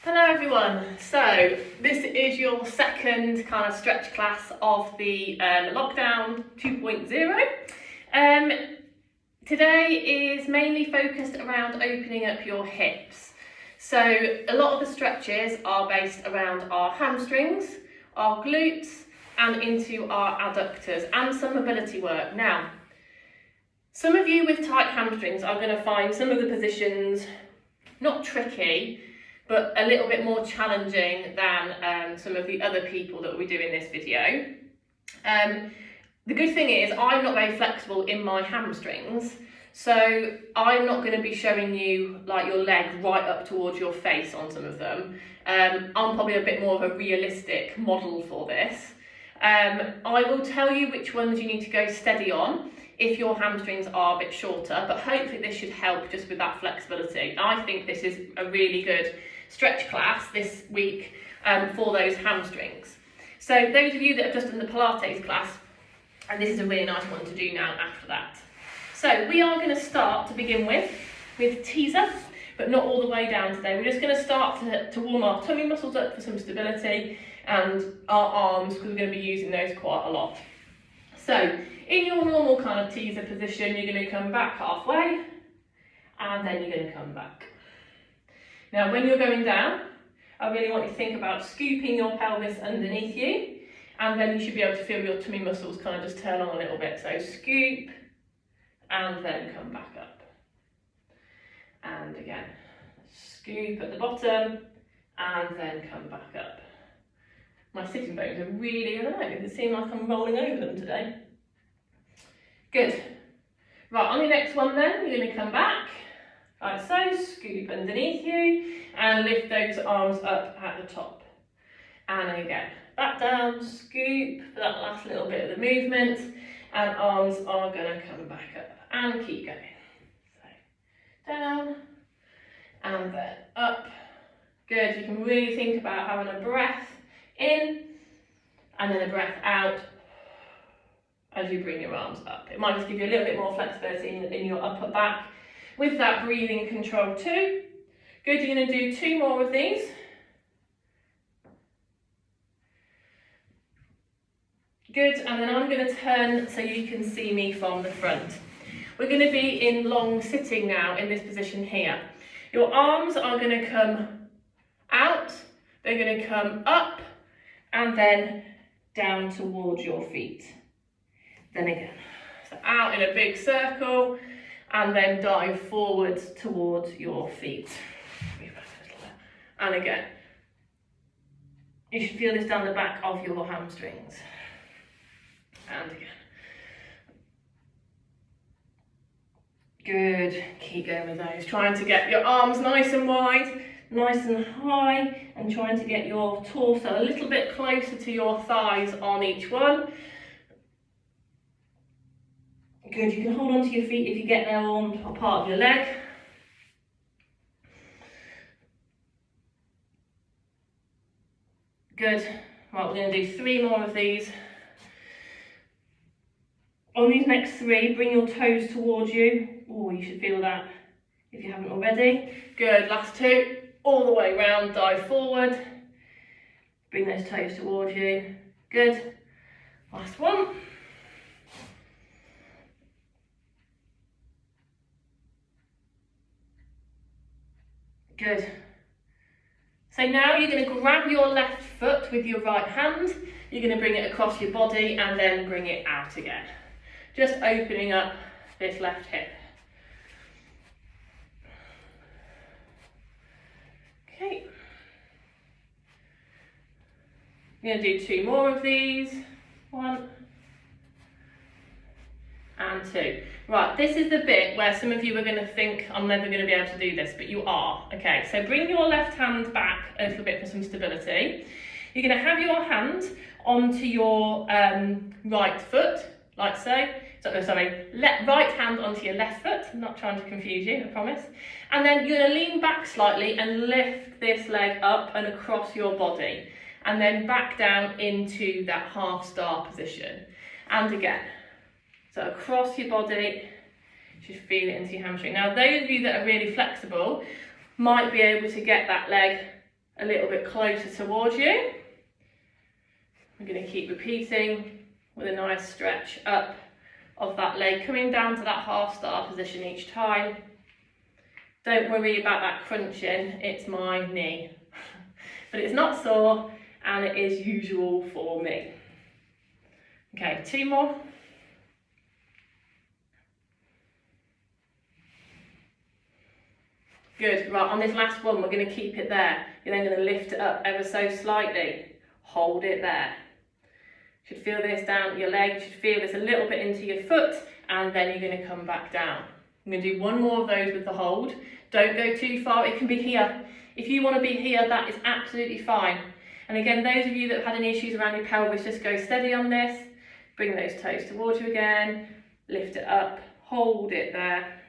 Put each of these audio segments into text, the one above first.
Hello everyone, so this is your second kind of stretch class of the lockdown 2.0. Today is mainly focused around opening up your hips. So a lot of the stretches are based around our hamstrings, our glutes and into our adductors and some mobility work. Now, some of you with tight hamstrings are going to find some of the positions not tricky, but a little bit more challenging than some of the other people that we do in this video. The good thing is I'm not very flexible in my hamstrings, so I'm not going to be showing you like your leg right up towards your face on some of them. I'm probably a bit more of a realistic model for this. I will tell you which ones you need to go steady on if your hamstrings are a bit shorter, but hopefully this should help just with that flexibility. I think this is a really good stretch class this week for those hamstrings. So those of you that have just done the Pilates class, and this is a really nice one to do now after that. So we are going to start to begin with teaser, but not all the way down today. We're just going to start to warm our tummy muscles up for some stability and our arms, because we're going to be using those quite a lot. So in your normal kind of teaser position, you're going to come back halfway and then you're going to come back. Now when you're going down, I really want you to think about scooping your pelvis underneath you, and then you should be able to feel your tummy muscles kind of just turn on a little bit. So scoop and then come back up. And again, scoop at the bottom and then come back up. My sitting bones are really, I don't know, it seems like I'm rolling over them today. Good. Right, on your next one then, you're going to come back, like so, scoop underneath you, and lift those arms up at the top. And again, back down, scoop for that last little bit of the movement, and arms are going to come back up, and keep going. So, down, and then up. Good, you can really think about having a breath in, and then a breath out as you bring your arms up. It might just give you a little bit more flexibility in your upper back with that breathing control too. Good, you're going to do 2 more of these. Good, and then I'm going to turn so you can see me from the front. We're going to be in long sitting now in this position here. Your arms are going to come out, they're going to come up, and then down towards your feet. Then again, so out in a big circle, and then dive forwards towards your feet. And again, you should feel this down the back of your hamstrings. And again. Good, keep going with those. Trying to get your arms nice and wide, nice and high, and trying to get your torso a little bit closer to your thighs on each one. Good, you can hold onto your feet if you get there on part of your leg. Good. Right, we're going to do 3 more of these. On these next 3, bring your toes towards you. Oh, you should feel that if you haven't already. Good, last 2. All the way round, dive forward. Bring those toes towards you. Good. Last one. Good. So now you're going to grab your left foot with your right hand. You're going to bring it across your body and then bring it out again. Just opening up this left hip. Okay. I'm going to do 2 more of these. 1 and 2. Right, this is the bit where some of you are going to think, I'm never going to be able to do this, but you are. Okay, so bring your left hand back a little bit for some stability. You're going to have your hand onto your right foot, like so. Right hand onto your left foot. I'm not trying to confuse you, I promise. And then you're going to lean back slightly and lift this leg up and across your body. And then back down into that half star position. And again. So across your body, you should feel it into your hamstring. Now those of you that are really flexible might be able to get that leg a little bit closer towards you. We're going to keep repeating with a nice stretch up of that leg, coming down to that half star position each time. Don't worry about that crunching, it's my knee. But it's not sore and it is usual for me. Okay, 2 more. Good, right, on this last one, we're going to keep it there. You're then going to lift it up ever so slightly. Hold it there. You should feel this down your leg, you should feel this a little bit into your foot, and then you're going to come back down. I'm going to do 1 more of those with the hold. Don't go too far, it can be here. If you want to be here, that is absolutely fine. And again, those of you that have had any issues around your pelvis, just go steady on this. Bring those toes towards you again, lift it up, hold it there.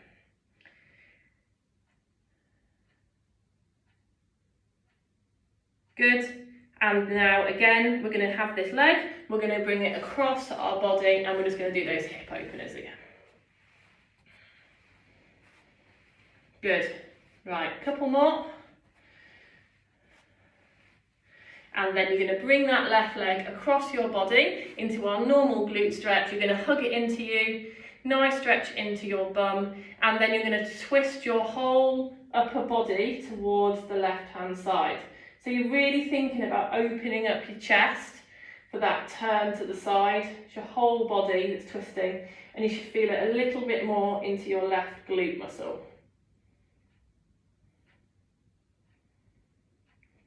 Good, and now again, we're going to have this leg, we're going to bring it across our body and we're just going to do those hip openers again. Good, right, couple more. And then you're going to bring that left leg across your body into our normal glute stretch. You're going to hug it into you, nice stretch into your bum, and then you're going to twist your whole upper body towards the left-hand side. So you're really thinking about opening up your chest for that turn to the side. It's your whole body that's twisting, and you should feel it a little bit more into your left glute muscle.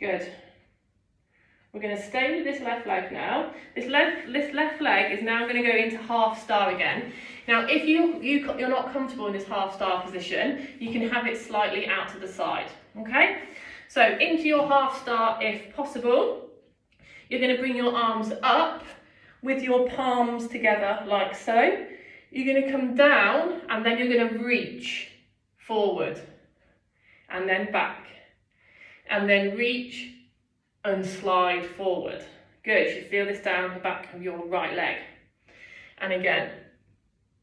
Good. We're going to stay with this left leg now. This left leg is now going to go into half star again. Now, if you're not comfortable in this half star position, you can have it slightly out to the side, okay? So into your half star if possible. You're going to bring your arms up with your palms together like so. You're going to come down and then you're going to reach forward and then back and then reach and slide forward. Good, you feel this down the back of your right leg. And again,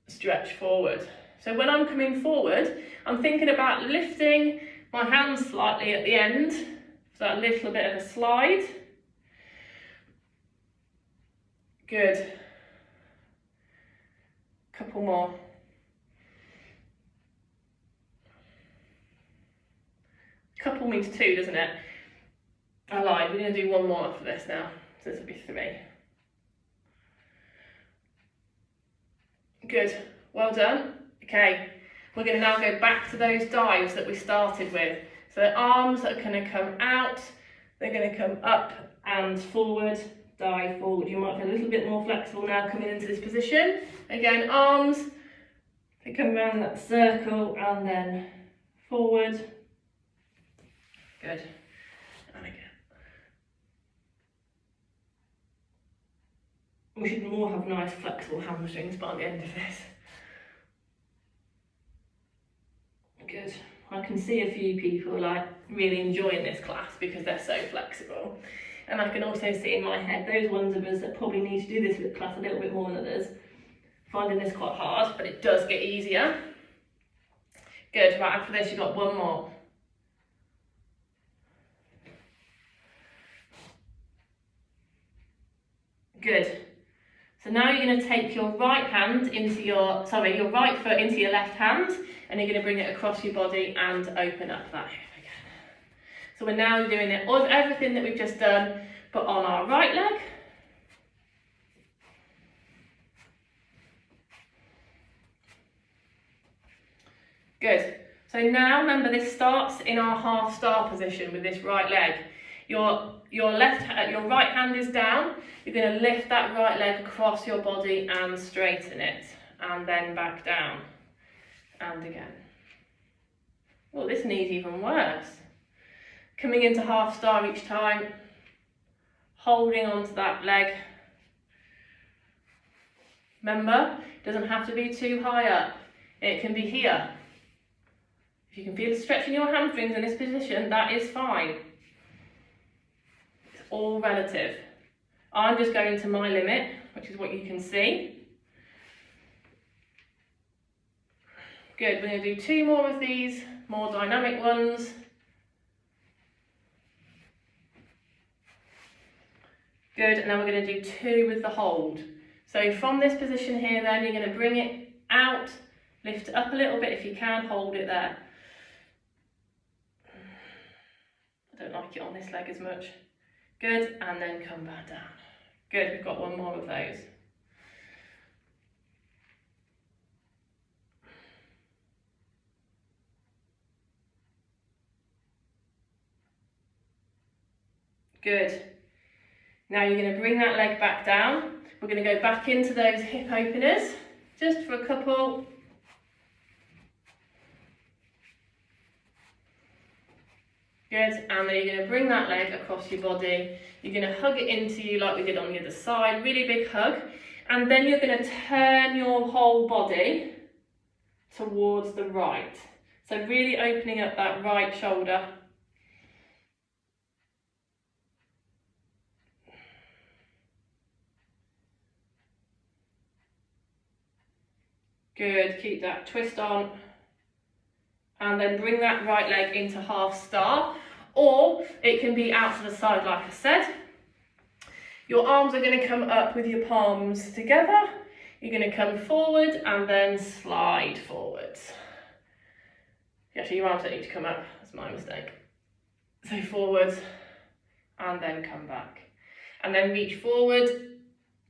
stretch forward. So when I'm coming forward, I'm thinking about lifting my hands slightly at the end, so a little bit of a slide. Good. Couple more. Couple means 2, doesn't it? I lied, we're going to do 1 more after this now, so this will be 3. Good, well done. Okay, we're going to now go back to those dives that we started with. So the arms are going to come out, they're going to come up and forward, dive forward. You might feel a little bit more flexible now coming into this position. Again, arms, they come around that circle and then forward. Good, and again. We should more have nice flexible hamstrings by the end of this. Good. I can see a few people like really enjoying this class because they're so flexible. And I can also see in my head those ones of us that probably need to do this with class a little bit more than others, finding this quite hard, but it does get easier. Good, right, after this you've got 1 more. Good. So now you're going to take your right hand into your right foot into your left hand, and you're going to bring it across your body and open up that hip again. So we're now doing it all everything that we've just done, but on our right leg. Good. So now remember, this starts in our half star position with this right leg. Your right hand is down. You're going to lift that right leg across your body and straighten it, and then back down, and again. Well, this knee's even worse. Coming into half star each time, holding onto that leg. Remember, it doesn't have to be too high up. It can be here. If you can feel a stretch in your hamstrings in this position, that is fine. It's all relative. I'm just going to my limit, which is what you can see. Good, we're going to do 2 more of these, more dynamic ones. Good, and then we're going to do 2 with the hold. So from this position here then, you're going to bring it out, lift it up a little bit if you can, hold it there. I don't like it on this leg as much. Good, and then come back down. Good, we've got 1 more of those. Good. Now you're going to bring that leg back down. We're going to go back into those hip openers, just for a couple. Good, and then you're going to bring that leg across your body. You're going to hug it into you like we did on the other side, really big hug. And then you're going to turn your whole body towards the right. So really opening up that right shoulder. Good, keep that twist on. And then bring that right leg into half star, or it can be out to the side like I said. Your arms are going to come up with your palms together. You're going to come forward and then slide forwards. Actually, your arms don't need to come up, that's my mistake. So forwards and then come back. And then reach forward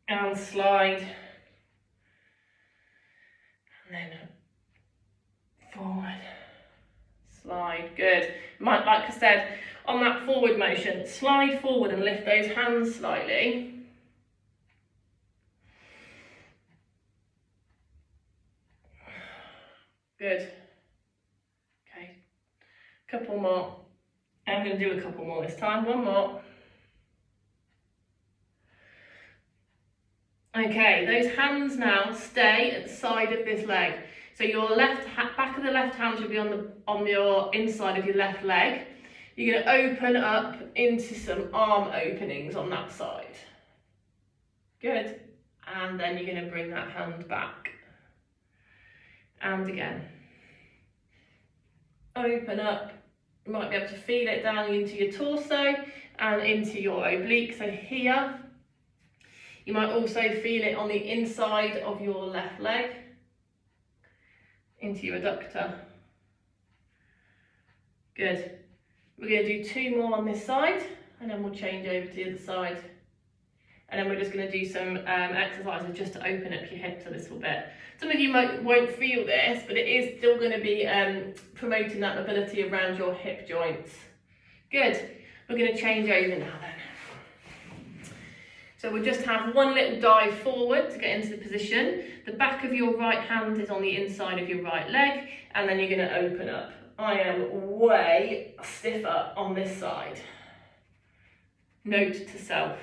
and slide. And then forward, slide, good. Like I said, on that forward motion, slide forward and lift those hands slightly. Good. Okay, couple more. I'm going to do a couple more this time, 1 more. Okay, those hands now stay at the side of this leg. So your back of the left hand should be on your inside of your left leg. You're going to open up into some arm openings on that side. Good. And then you're going to bring that hand back. And again. Open up. You might be able to feel it down into your torso and into your oblique. So here. You might also feel it on the inside of your left leg, into your adductor. Good. We're going to do 2 more on this side, and then we'll change over to the other side. And then we're just going to do some exercises just to open up your hips a little bit. Some of you won't feel this, but it is still going to be promoting that mobility around your hip joints. Good. We're going to change over now then. So we'll just have 1 little dive forward to get into the position. The back of your right hand is on the inside of your right leg, and then you're going to open up. I am way stiffer on this side. Note to self.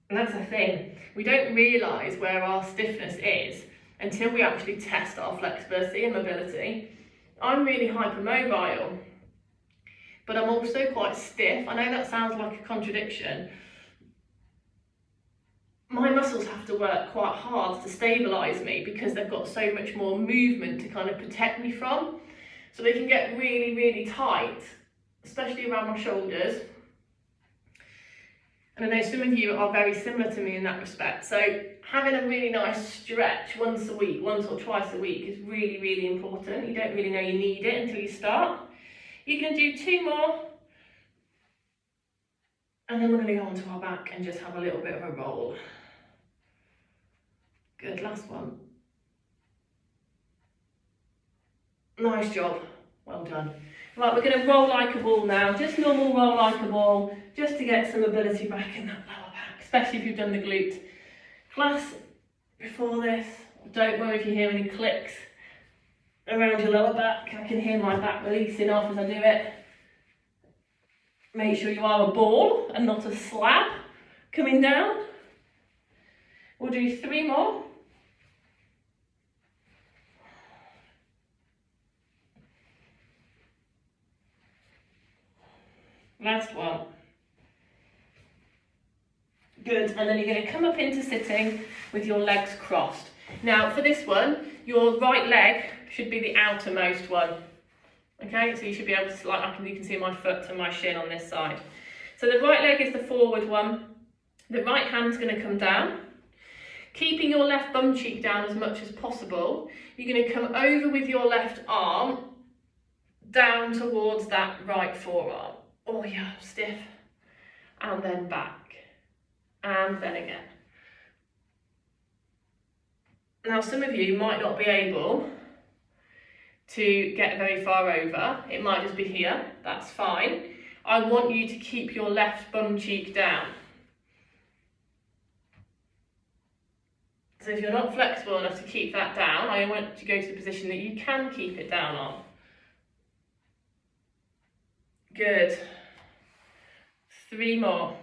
And that's the thing. We don't realise where our stiffness is until we actually test our flexibility and mobility. I'm really hypermobile, but I'm also quite stiff. I know that sounds like a contradiction. My muscles have to work quite hard to stabilise me because they've got so much more movement to kind of protect me from. So they can get really, really tight, especially around my shoulders. And I know some of you are very similar to me in that respect. So having a really nice stretch once a week, once or twice a week is really, really important. You don't really know you need it until you start. You can do 2 more. And then we're going to go onto our back and just have a little bit of a roll. Good, last one. Nice job, well done. Right, we're going to roll like a ball now, just normal roll like a ball, just to get some mobility back in that lower back, especially if you've done the glute. Class, before this, don't worry if you hear any clicks around your lower back. I can hear my back releasing off as I do it. Make sure you are a ball and not a slab coming down. We'll do 3 more. Last one. Good, and then you're going to come up into sitting with your legs crossed. Now for this one, your right leg should be the outermost one. Okay, so you should be able to, you can see my foot and my shin on this side. So the right leg is the forward one. The right hand's going to come down. Keeping your left bum cheek down as much as possible, you're going to come over with your left arm down towards that right forearm. Oh yeah, stiff. And then back. And then again. Now some of you might not be able to get very far over. It might just be here, that's fine. I want you to keep your left bum cheek down. So if you're not flexible enough to keep that down, I want you to go to the position that you can keep it down on. Good. 3 more.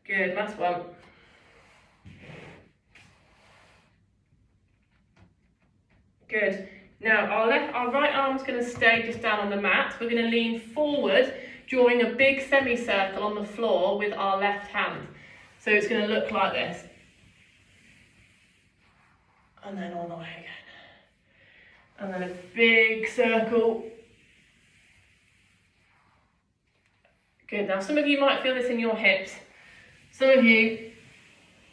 Good, last one. Good. Now our right arm's going to stay just down on the mat. We're going to lean forward, drawing a big semicircle on the floor with our left hand. So it's going to look like this. And then all the way again. And then a big circle. Good. Now some of you might feel this in your hips. Some of you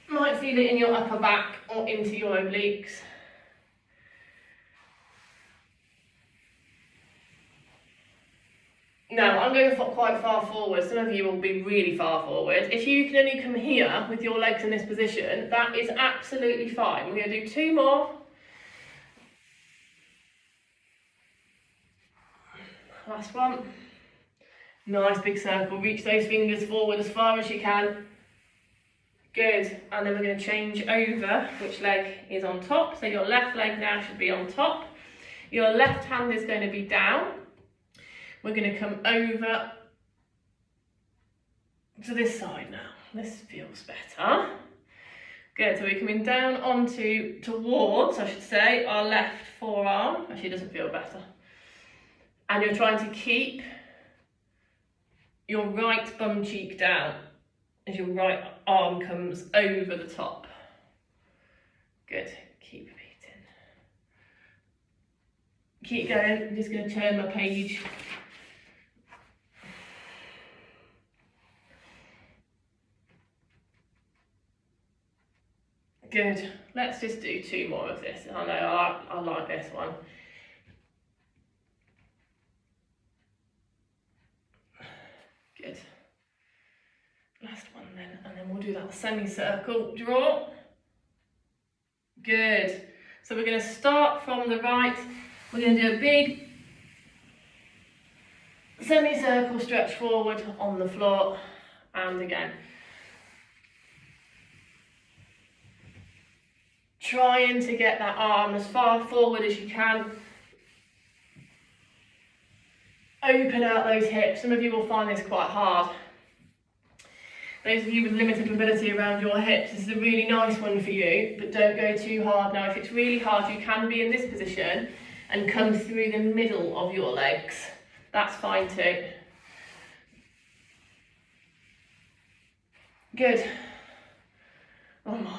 might feel it in your upper back or into your obliques. Now, I'm going quite far forward. Some of you will be really far forward. If you can only come here with your legs in this position, that is absolutely fine. We're going to do 2 more. Last one. Nice big circle. Reach those fingers forward as far as you can. Good. And then we're going to change over which leg is on top. So your left leg now should be on top. Your left hand is going to be down. We're going to come over to this side now. This feels better. Good, so we're coming down towards, I should say, our left forearm. Actually, it doesn't feel better. And you're trying to keep your right bum cheek down as your right arm comes over the top. Good, keep repeating. Keep going, I'm just going to turn my page. Good. Let's just do 2 more of this. I know I like this one. Good. Last one then, and then we'll do that semicircle draw. Good. So we're going to start from the right. We're going to do a big semicircle stretch forward on the floor, and again. Trying to get that arm as far forward as you can. Open out those hips. Some of you will find this quite hard. Those of you with limited mobility around your hips, this is a really nice one for you, but don't go too hard. Now, if it's really hard, you can be in this position and come through the middle of your legs. That's fine too. Good. One more.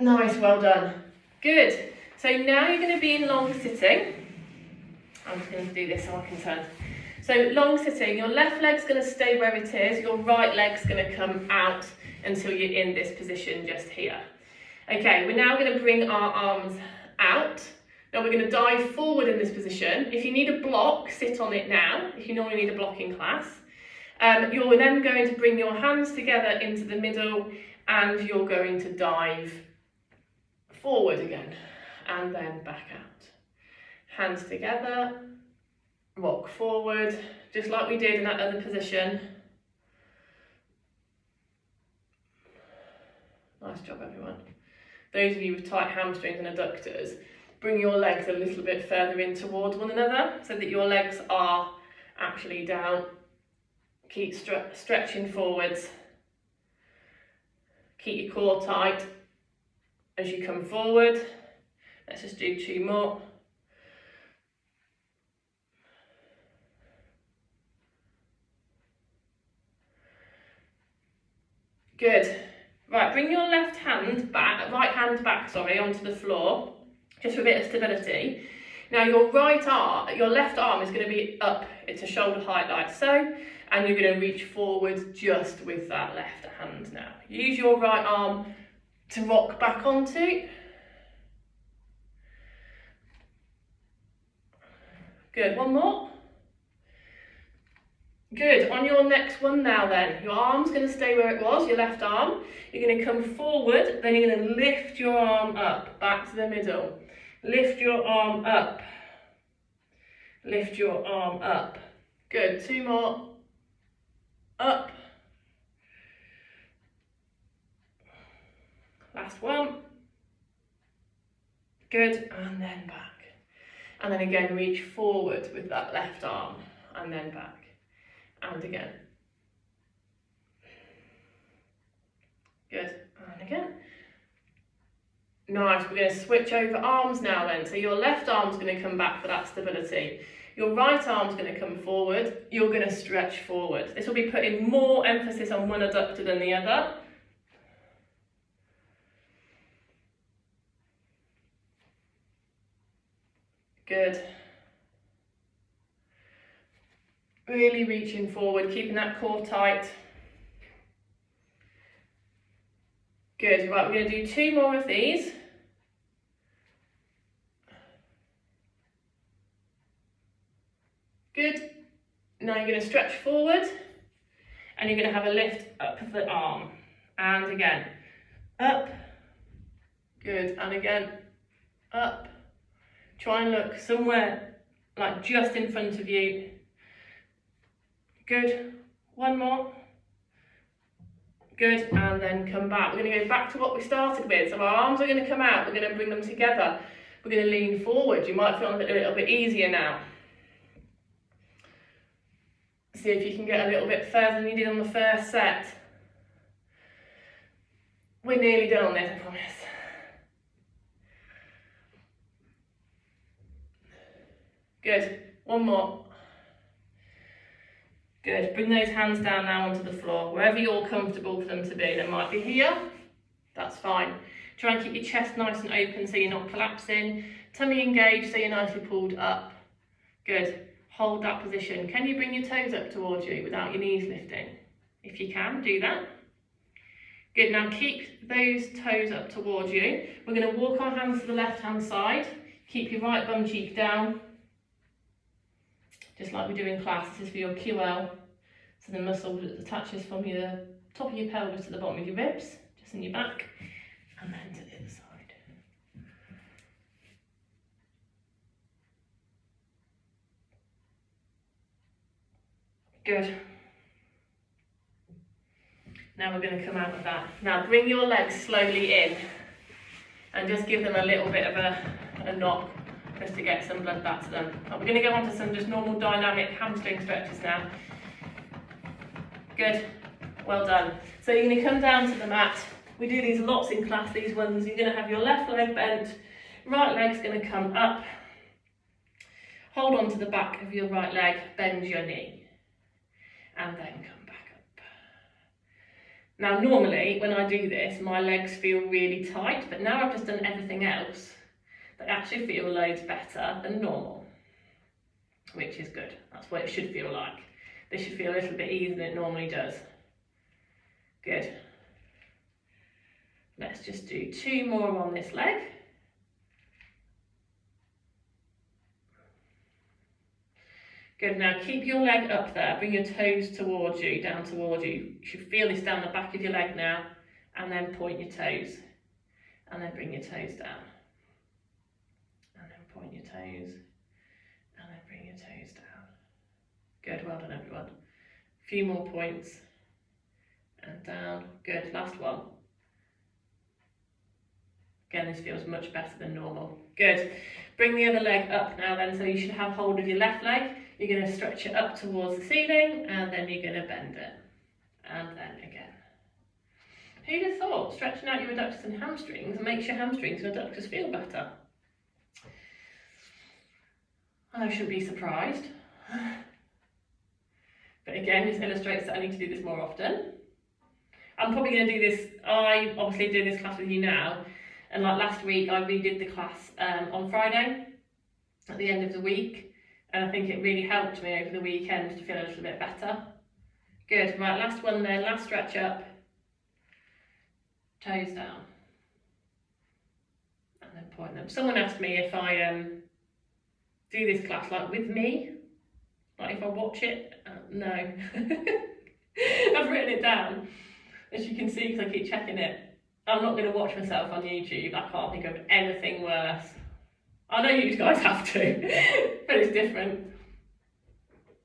Nice, well done. Good. So now you're going to be in long sitting. I'm just going to do this so I can turn. So long sitting, your left leg's going to stay where it is, your right leg's going to come out until you're in this position just here. Okay, we're now going to bring our arms out. Now we're going to dive forward in this position. If you need a block, sit on it now, if you normally need a block in class. You're then going to bring your hands together into the middle and you're going to dive forward again and then back out. Hands together, rock forward, just like we did in that other position. Nice job, everyone. Those of you with tight hamstrings and adductors, bring your legs a little bit further in towards one another so that your legs are actually down. Keep stretching forwards. Keep your core tight as you come forward. Let's just do 2 more. Good. Right, bring your right hand back, onto the floor, just for a bit of stability. Now your left arm is going to be up to shoulder height like so, and you're going to reach forward just with that left hand now. Use your right arm to rock back onto. Good, one more. Good, on your next one now then, your arm's going to stay where it was, your left arm. You're going to come forward, then you're going to lift your arm up, back to the middle. Lift your arm up. Lift your arm up. Good, two more. Up. Last one. Good, and then back. And then again, reach forward with that left arm, and then back. And again. Good, and again. Nice, we're going to switch over arms now then. So your left arm's going to come back for that stability. Your right arm's going to come forward. You're going to stretch forward. This will be putting more emphasis on one adductor than the other. Good. Really reaching forward, keeping that core tight. Good, right, we're going to do two more of these. Good. Now you're going to stretch forward, and you're going to have a lift up of the arm. And again, up. Good, and again, up. Try and look somewhere like just in front of you. Good, one more. Good, and then come back. We're going to go back to what we started with. So our arms are going to come out, we're going to bring them together. We're going to lean forward. You might feel a little bit easier now. See if you can get a little bit further than you did on the first set. We're nearly done on this, I promise. Good, one more. Good, bring those hands down now onto the floor, wherever you're comfortable for them to be. They might be here, that's fine. Try and keep your chest nice and open so you're not collapsing. Tummy engaged so you're nicely pulled up. Good, hold that position. Can you bring your toes up towards you without your knees lifting? If you can, do that. Good, now keep those toes up towards you. We're going to walk our hands to the left hand side. Keep your right bum cheek down. Just like we do in class, this is for your QL. So the muscle that attaches from your top of your pelvis to the bottom of your ribs, just in your back, and then to the other side. Good. Now we're going to come out of that. Now bring your legs slowly in and just give them a little bit of a knock, just to get some blood back to them. And we're going to go on to some just normal dynamic hamstring stretches now. Good, well done. So you're going to come down to the mat. We do these lots in class, these ones. You're going to have your left leg bent, right leg's going to come up. Hold on to the back of your right leg, bend your knee, and then come back up. Now normally when I do this, my legs feel really tight, but now I've just done everything else, they actually feel loads better than normal, which is good. That's what it should feel like. This should feel a little bit easier than it normally does. Good. Let's just do two more on this leg. Good, now keep your leg up there, bring your toes towards you, down towards you. You should feel this down the back of your leg now, and then point your toes, and then bring your toes down. And then point your toes, and then bring your toes down. Good, well done everyone. A few more points, and down. Good, last one. Again, this feels much better than normal. Good. Bring the other leg up now then, so you should have hold of your left leg. You're going to stretch it up towards the ceiling, and then you're going to bend it. And then again. Who'd have thought stretching out your adductors and hamstrings makes your hamstrings and adductors feel better? I shouldn't be surprised. But again, this illustrates that I need to do this more often. I'm probably going to do this, I'm obviously doing this class with you now, and like last week I redid the class on Friday at the end of the week, and I think it really helped me over the weekend to feel a little bit better. Good, right, last one then, last stretch up, toes down, and then point them. Someone asked me if I do this class like with me, like if I watch it, no. I've written it down, as you can see, because I keep checking it. I'm not going to watch myself on YouTube. I can't think of anything worse. I know you guys have to, but it's different.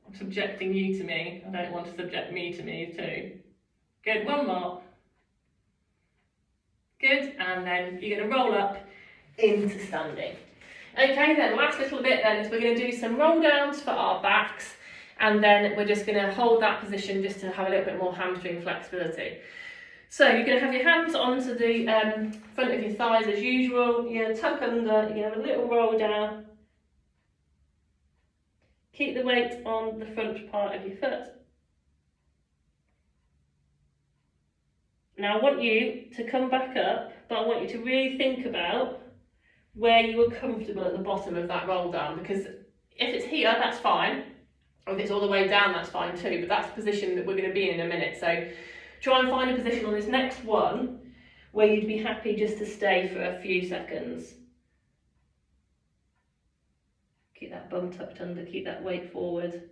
I'm subjecting you to me. I don't want to subject me to me too. Good, one more. Good, and then you're going to roll up into standing. Okay, then last little bit then is we're going to do some roll downs for our backs, and then we're just going to hold that position just to have a little bit more hamstring flexibility. So you're going to have your hands onto the front of your thighs as usual. You're going to tuck under, you're going to have a little roll down. Keep the weight on the front part of your foot. Now I want you to come back up, but I want you to really think about where you were comfortable at the bottom of that roll down, because if it's here, that's fine. Or if it's all the way down, that's fine too, but that's the position that we're going to be in a minute. So try and find a position on this next one where you'd be happy just to stay for a few seconds. Keep that bum tucked under, keep that weight forward.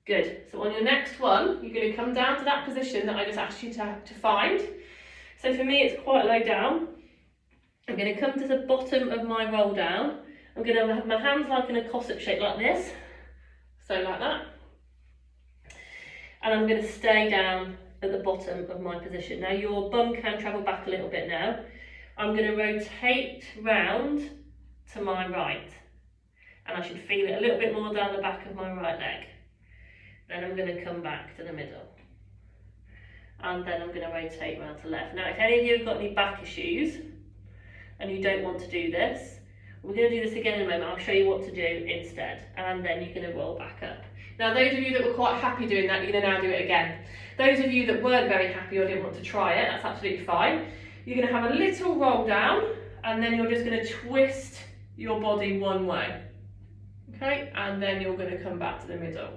Good, so on your next one, you're going to come down to that position that I just asked you to find. So for me, it's quite low down. I'm going to come to the bottom of my roll down. I'm going to have my hands like in a cossack shape like this. So like that. And I'm going to stay down at the bottom of my position. Now your bum can travel back a little bit now. I'm going to rotate round to my right. And I should feel it a little bit more down the back of my right leg. Then I'm going to come back to the middle. And then I'm going to rotate round to left. Now if any of you have got any back issues and you don't want to do this, we're going to do this again in a moment. I'll show you what to do instead, and then you're going to roll back up. Now those of you that were quite happy doing that, you're going to now do it again. Those of you that weren't very happy or didn't want to try it, that's absolutely fine. You're going to have a little roll down, and then you're just going to twist your body one way. Okay, and then you're going to come back to the middle.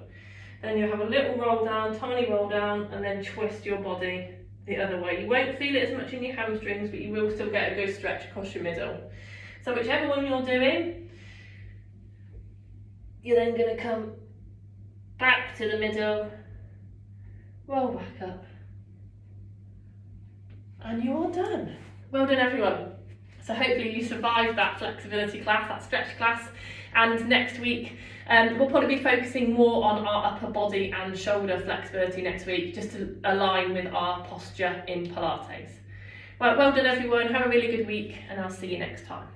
Then you'll have a little roll down, tiny roll down, and then twist your body the other way. You won't feel it as much in your hamstrings, but you will still get a good stretch across your middle. So whichever one you're doing, you're then going to come back to the middle, roll back up, and you are done. Well done everyone. So hopefully you survived that flexibility class, that stretch class, and next week we'll probably be focusing more on our upper body and shoulder flexibility next week, just to align with our posture in Pilates. Well done everyone, have a really good week, and I'll see you next time.